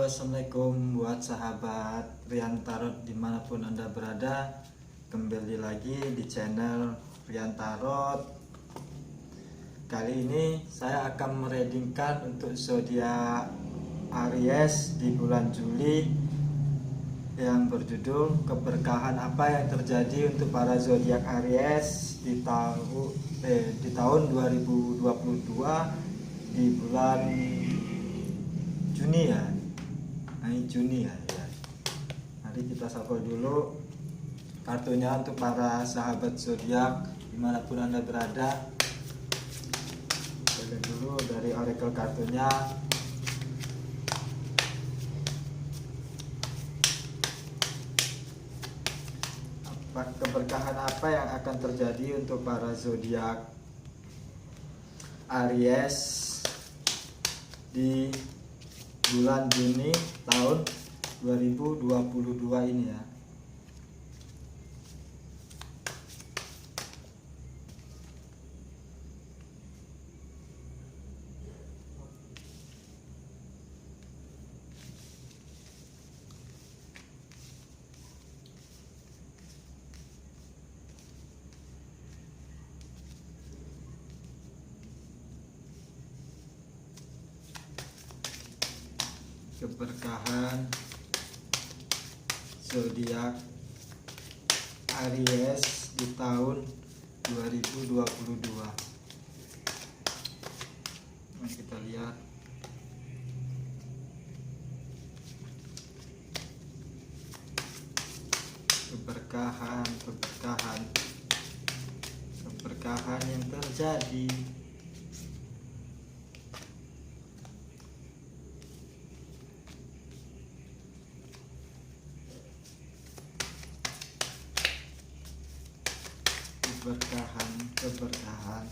Assalamualaikum buat sahabat Rian Tarot dimanapun Anda berada. Kembali lagi di channel Rian Tarot. Kali ini saya akan mereadingkan untuk zodiak Aries di bulan Juli yang berjudul keberkahan apa yang terjadi untuk para zodiak Aries di tahun 2022 di bulan Juni ya. Ini Juni ya. Mari kita shuffle dulu kartunya untuk para sahabat zodiak dimanapun Anda berada. Kita lihat dulu dari oracle kartunya. Keberkahan apa yang akan terjadi untuk para zodiak Aries di bulan Juni tahun 2022 ini ya. Keberkahan zodiak Aries di tahun 2022. Nah, kita lihat keberkahan yang terjadi. Keberkahan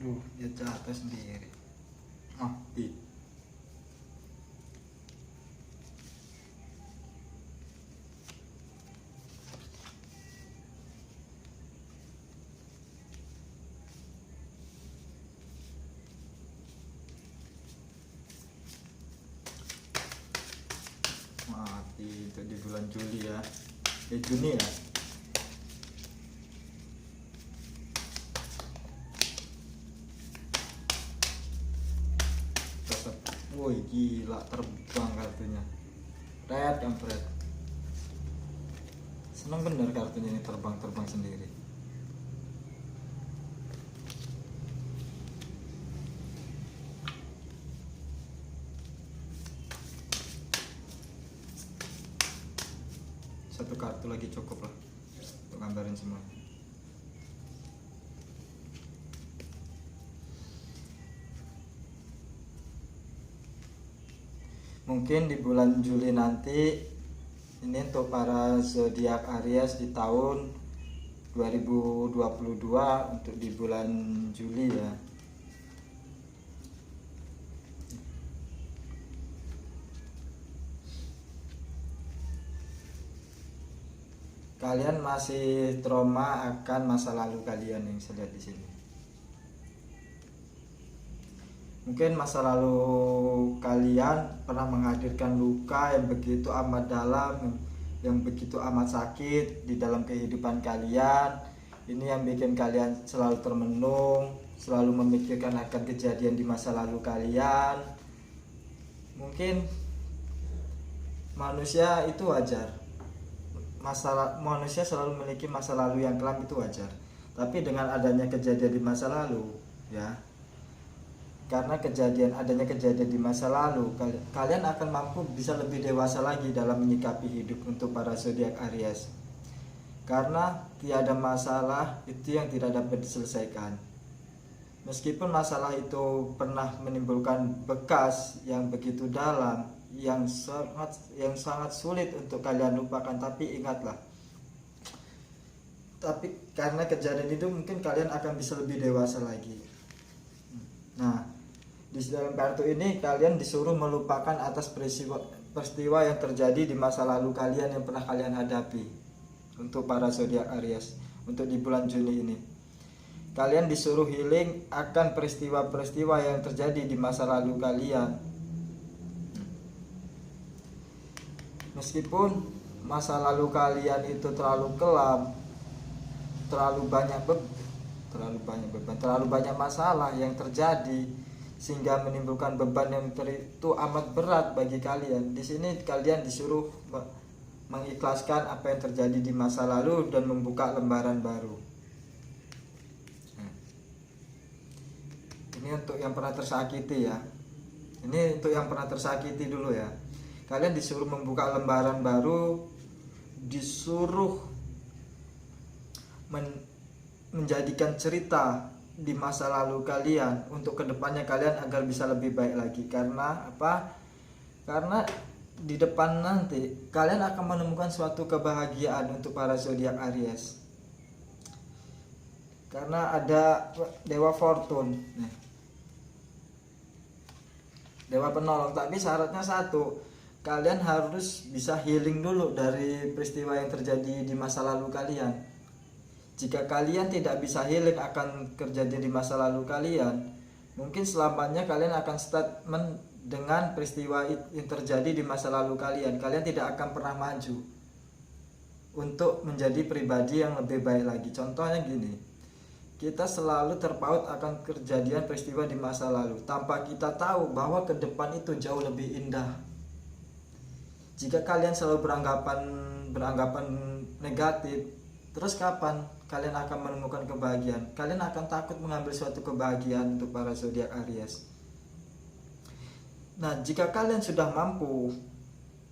aduh, dia jatuh sendiri. Mati. Itu di bulan Juli ya, Juni ya. Tetap, woi gila terbang kartunya. Red kampret. Seneng bener kartunya ini terbang sendiri. Satu kartu lagi cukup lah untuk gambarin semua. Mungkin di bulan Juli nanti ini untuk para zodiak Aries di tahun 2022 untuk di bulan Juli ya. Kalian masih trauma akan masa lalu kalian yang saya lihat di sini. Mungkin masa lalu kalian pernah menghadirkan luka yang begitu amat dalam, yang begitu amat sakit di dalam kehidupan kalian. Ini yang bikin kalian selalu termenung, selalu memikirkan akan kejadian di masa lalu kalian. Mungkin manusia itu wajar. Manusia selalu memiliki masa lalu yang kelam, itu wajar. Tapi dengan adanya kejadian di masa lalu ya, karena adanya kejadian di masa lalu, kalian akan mampu bisa lebih dewasa lagi dalam menyikapi hidup untuk para zodiak Aries. Karena tiada masalah itu yang tidak dapat diselesaikan. Meskipun masalah itu pernah menimbulkan bekas yang begitu dalam, yang sangat sulit untuk kalian lupakan, tapi ingatlah, tapi karena kejadian itu mungkin kalian akan bisa lebih dewasa lagi. Nah, di dalam kartu ini kalian disuruh melupakan atas peristiwa peristiwa yang terjadi di masa lalu kalian yang pernah kalian hadapi. Untuk para zodiak Aries, untuk di bulan Juni ini, kalian disuruh healing akan peristiwa-peristiwa yang terjadi di masa lalu kalian. Meskipun masa lalu kalian itu terlalu kelam, terlalu banyak beban, terlalu banyak masalah yang terjadi sehingga menimbulkan beban yang itu amat berat bagi kalian. Di sini kalian disuruh mengikhlaskan apa yang terjadi di masa lalu dan membuka lembaran baru. Ini untuk yang pernah tersakiti ya. Ini untuk yang pernah tersakiti dulu ya. Kalian disuruh membuka lembaran baru, disuruh menjadikan cerita di masa lalu kalian untuk kedepannya kalian agar bisa lebih baik lagi. Karena apa? Karena di depan nanti kalian akan menemukan suatu kebahagiaan untuk para zodiak Aries. Karena ada Dewa Fortune, Dewa Penolong. Tapi syaratnya satu, kalian harus bisa healing dulu dari peristiwa yang terjadi di masa lalu kalian. Jika kalian tidak bisa healing akan terjadi di masa lalu kalian, mungkin selamanya kalian akan statement dengan peristiwa yang terjadi di masa lalu kalian. Kalian tidak akan pernah maju untuk menjadi pribadi yang lebih baik lagi. Contohnya gini, kita selalu terpaut akan kejadian peristiwa di masa lalu tanpa kita tahu bahwa ke depan itu jauh lebih indah. Jika kalian selalu beranggapan negatif, terus kapan kalian akan menemukan kebahagiaan? Kalian akan takut mengambil suatu kebahagiaan untuk para zodiak Aries. Nah, jika kalian sudah mampu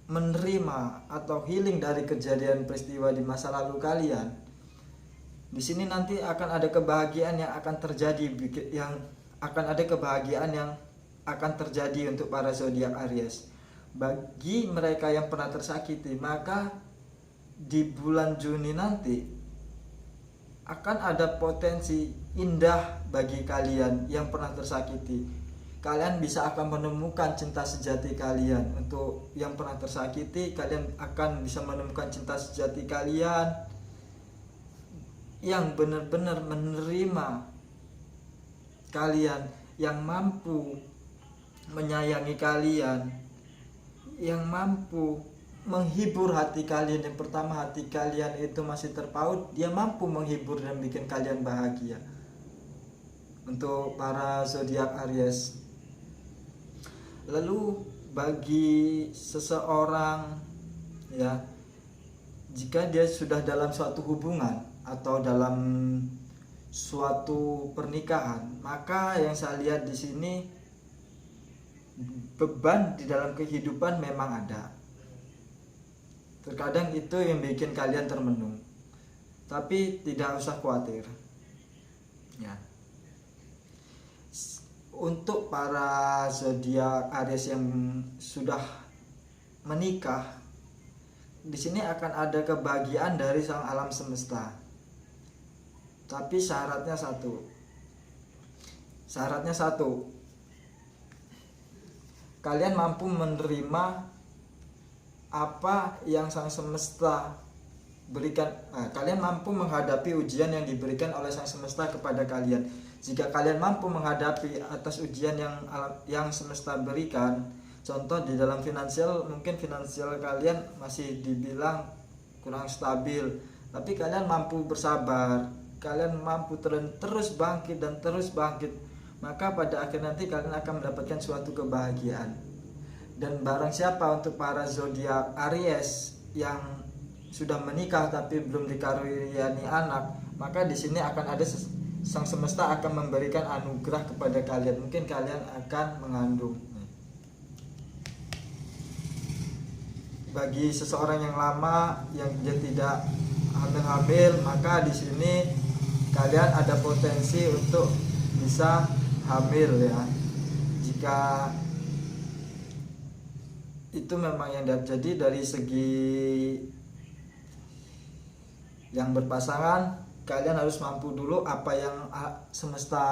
menerima atau healing dari kejadian peristiwa di masa lalu kalian, di sini nanti akan ada kebahagiaan yang akan terjadi, untuk para zodiak Aries. Bagi mereka yang pernah tersakiti, maka di bulan Juni nanti akan ada potensi indah bagi kalian yang pernah tersakiti. Kalian bisa akan menemukan cinta sejati kalian. Untuk yang pernah tersakiti, kalian akan bisa menemukan cinta sejati kalian yang benar-benar menerima kalian, yang mampu menyayangi kalian, yang mampu menghibur hati kalian. Yang pertama, hati kalian itu masih terpaut, dia mampu menghibur dan bikin kalian bahagia. Untuk para zodiak Aries. Lalu bagi seseorang ya, jika dia sudah dalam suatu hubungan atau dalam suatu pernikahan, maka yang saya lihat di sini beban di dalam kehidupan memang ada. Terkadang itu yang bikin kalian termenung. Tapi tidak usah khawatir. Ya. Untuk para zodiak Aries yang sudah menikah, di sini akan ada kebahagiaan dari sang alam semesta. Tapi syaratnya satu. Kalian mampu menerima apa yang sang semesta berikan. Kalian mampu menghadapi ujian yang diberikan oleh sang semesta kepada kalian. Jika kalian mampu menghadapi atas ujian yang semesta berikan, contoh di dalam finansial, mungkin finansial kalian masih dibilang kurang stabil, tapi kalian mampu bersabar, kalian mampu terus bangkit, maka pada akhir nanti kalian akan mendapatkan suatu kebahagiaan. Dan barang siapa untuk para zodiak Aries yang sudah menikah tapi belum dikaruniai anak, maka di sini akan ada sang semesta akan memberikan anugerah kepada kalian. Mungkin kalian akan mengandung. Bagi seseorang yang lama yang dia tidak hamil, maka di sini kalian ada potensi untuk bisa hamil ya. Jika itu memang yang jadi dari segi yang berpasangan, kalian harus mampu dulu apa yang semesta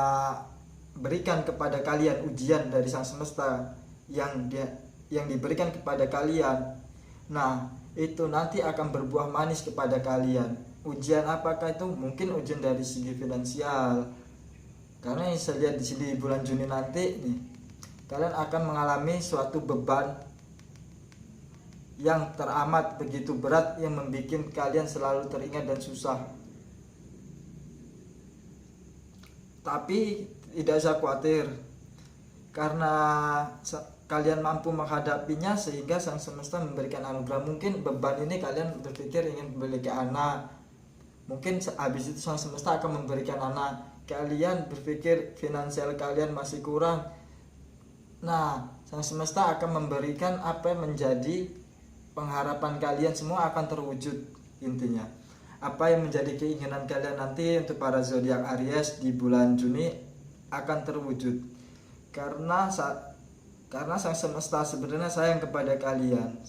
berikan kepada kalian, ujian dari sang semesta yang dia yang diberikan kepada kalian, nah itu nanti akan berbuah manis kepada kalian. Ujian apakah itu? Mungkin ujian dari segi finansial, karena yang saya lihat di sini bulan Juni nanti nih, kalian akan mengalami suatu beban yang teramat begitu berat yang membuat kalian selalu teringat dan susah. Tapi tidak usah khawatir, karena kalian mampu menghadapinya sehingga sang semesta memberikan anugerah. Mungkin beban ini kalian berpikir ingin memiliki anak, mungkin habis itu sang semesta akan memberikan anak. Kalian berpikir finansial kalian masih kurang, nah sang semesta akan memberikan apa yang menjadi pengharapan kalian, semua akan terwujud. Intinya apa yang menjadi keinginan kalian nanti untuk para zodiak Aries di bulan Juni akan terwujud, karena sang semesta sebenarnya sayang kepada kalian.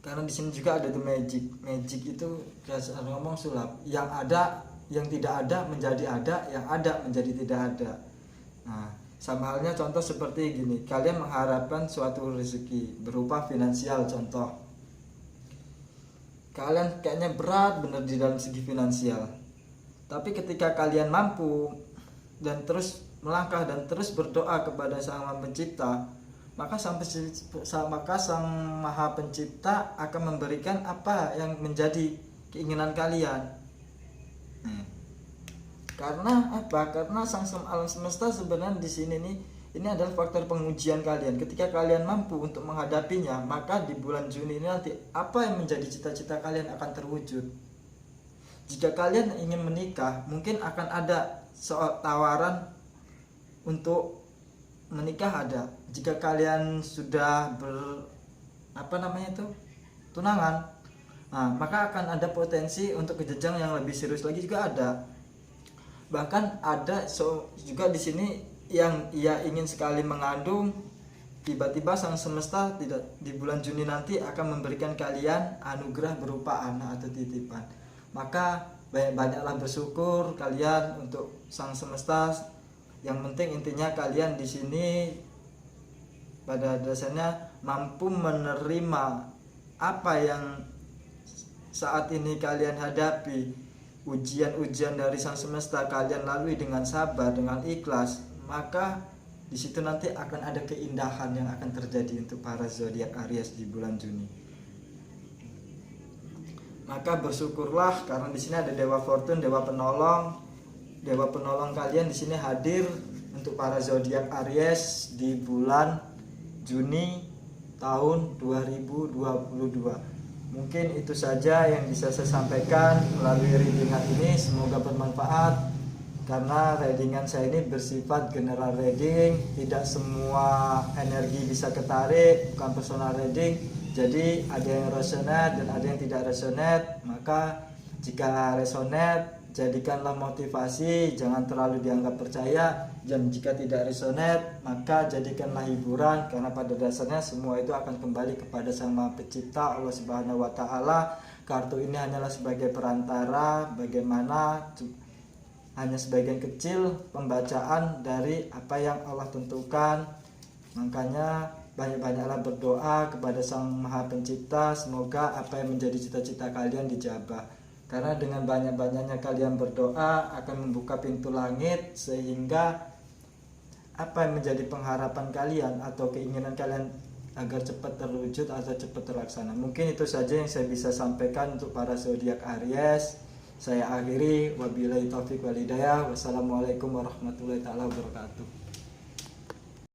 Karena di sini juga ada the magic itu biasa ngomong sulap, yang ada, yang tidak ada menjadi ada, yang ada menjadi tidak ada. Nah, sama halnya contoh seperti gini, kalian mengharapkan suatu rezeki berupa finansial. Contoh, kalian kayaknya berat bener di dalam segi finansial, tapi ketika kalian mampu dan terus melangkah dan terus berdoa kepada Sang Maha Pencipta, maka Sang Maha Pencipta akan memberikan apa yang menjadi keinginan kalian. Karena apa? Karena sang alam semesta sebenarnya di sini nih, ini adalah faktor pengujian kalian. Ketika kalian mampu untuk menghadapinya, maka di bulan Juni ini nanti apa yang menjadi cita-cita kalian akan terwujud. Jika kalian ingin menikah, mungkin akan ada soal tawaran untuk menikah ada. Jika kalian sudah tunangan, nah, maka akan ada potensi untuk ke jenjang yang lebih serius lagi juga ada. Bahkan ada juga di sini yang ia ingin sekali mengandung, tiba-tiba sang semesta tidak di bulan Juni nanti akan memberikan kalian anugerah berupa anak atau titipan. Maka banyak-banyaklah bersyukur kalian untuk sang semesta. Yang penting intinya kalian di sini pada dasarnya mampu menerima apa yang saat ini kalian hadapi. Ujian-ujian dari sang semesta kalian lalui dengan sabar, dengan ikhlas, maka di situ nanti akan ada keindahan yang akan terjadi untuk para zodiak Aries di bulan Juni. Maka bersyukurlah karena di sini ada Dewa Fortune, Dewa Penolong. Dewa Penolong kalian di sini hadir untuk para zodiak Aries di bulan Juni tahun 2022. Mungkin itu saja yang bisa saya sampaikan melalui readingan ini. Semoga bermanfaat, karena readingan saya ini bersifat general reading, tidak semua energi bisa ketarik, bukan personal reading. Jadi ada yang resonate dan ada yang tidak resonate. Maka jika resonate, jadikanlah motivasi, jangan terlalu dianggap percaya. Dan jika tidak resonate, maka jadikanlah hiburan, karena pada dasarnya semua itu akan kembali kepada Sang Maha Pencipta Allah Subhanahu wa taala. Kartu ini hanyalah sebagai perantara, bagaimana hanya sebagian kecil pembacaan dari apa yang Allah tentukan. Makanya banyak-banyaklah berdoa kepada Sang Maha Pencipta, semoga apa yang menjadi cita-cita kalian dijabah. Karena dengan banyak-banyaknya kalian berdoa akan membuka pintu langit, sehingga apa yang menjadi pengharapan kalian atau keinginan kalian agar cepat terwujud atau cepat terlaksana. Mungkin itu saja yang saya bisa sampaikan untuk para zodiak Aries. Saya akhiri, wabillahi taufiq wal hidayah. Wassalamualaikum warahmatullahi wabarakatuh.